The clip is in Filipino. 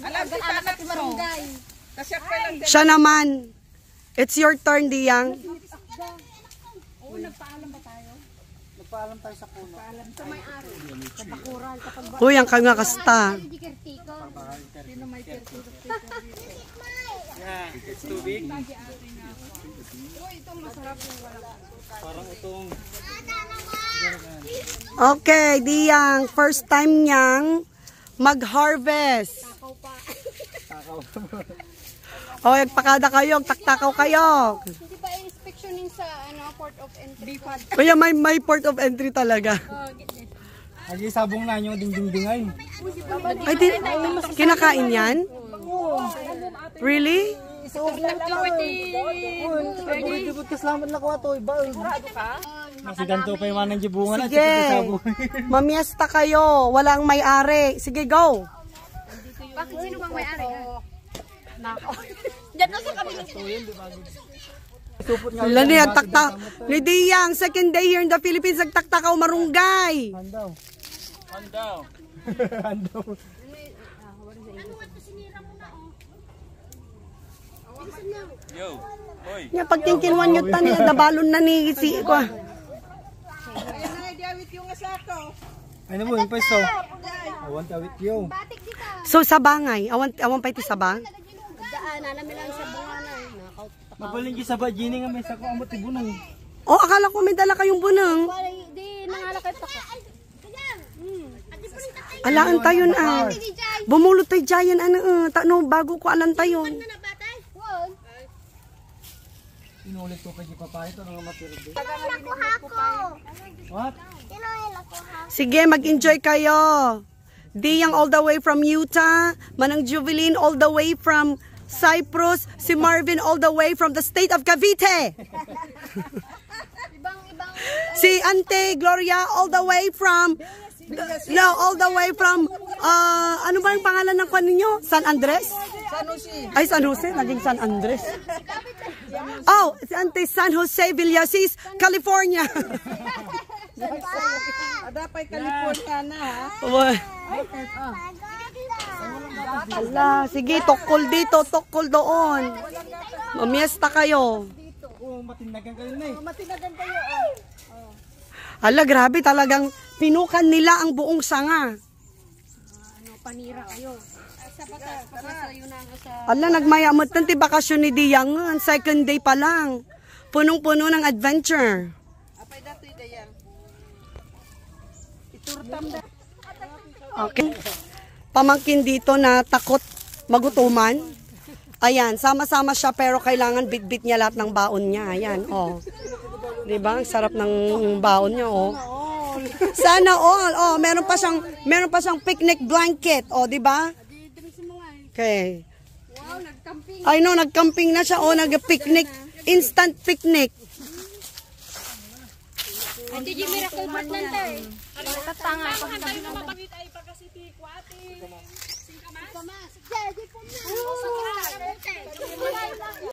Alam si anak mo. Siya naman. It's your turn, Diyang. Oo, nagpaalam ba tayo? Nagpaalam tayo sa puno. Paalam sa may-ari. Sa bakuran. Kapag ba... Uy, ang kanga kasta. Sino may kertiko? Yeah, it's too big. Uy, itong masarap yung walang. Parang utong. Okay, Diyang. First time niyang mag-harvest. Takaw pa. Takaw. O, nagpakada kayo. Taktakaw kayo. Hindi ba inspectioning sa port of entry? Kuya, may port of entry talaga. Lagi sabong na yung ding-ding-dingay. Ay, kinakain yan? Really? Salamat na ko ato. Kasi ganito pa yung manang jibungan. Sige. Mamiesta kayo. Walang may-ari. Sige, go. Bakit sino bang may-ari? Diyan na sa kami. Wala niya, takta. Ni Diyang, second day here in the Philippines, nagtaktakaw marunggay. Handaw. Handaw. Handaw. Yo, hoy. Nga, pagtingkinwan nyo tani, nabalon na ni si ko. Ayan na, diawit yung asako. Ano mo, yung pwesto? Awan tawit yo. So, sabangay. Awan pa iti sabang? Daan, namin lang sa bunga na. Mabaling sa bajini nga may sako amot ibunang. Oh, akala ko may dala kayong bunang. Di nangalakay pa ka. Alaan tayo na. Bumulot tayo dyan, ano, bago ko alan tayo. Inulit ko kay papay ito nga matirde. What? What? Sige, mag-enjoy kayo. Diyang all the way from Utah. Manang Juveline all the way from Cyprus. Si Marvin all the way from the state of Cavite. Si Ante Gloria all the way from... No, all the way from... ano ba yung pangalan ng kwan ninyo? San Andres? San Jose. Ay, San Jose. Naging San Andres. Oh, si Ante San Jose Villasis, California. Adapay California na ha. Ala, sige, tokol dito, tokol doon. Mamiesta kayo. Oo, matinagan kayo na eh. Matinagan kayo. Ala, grabe talagang pinukan nila ang buong sanga. Panira kayo. Sa yun na sa... Ala, nagmayamot tanti bakasyon ni Diyang. Second day pa lang. Punong-puno ng adventure. Apay dato yung dayang. Iturtam da. Okay. Pamangkin dito na takot magutuman. Ayan, sama-sama siya pero kailangan bit-bit niya lahat ng baon niya. Ayan, oh. Diba? Ang sarap ng baon niya, oh. Sana all. Oh, meron pa siyang picnic blanket, oh, di ba? Okay. Wow, nagcamping. I know, nagcamping na siya, oh, nag-picnic, instant picnic. Ate Jimmy, miracle pot lang tayo. Tatanga. Tayo na mapangit ay pagkasiti ko ate. Singkamas? Sige, di po na.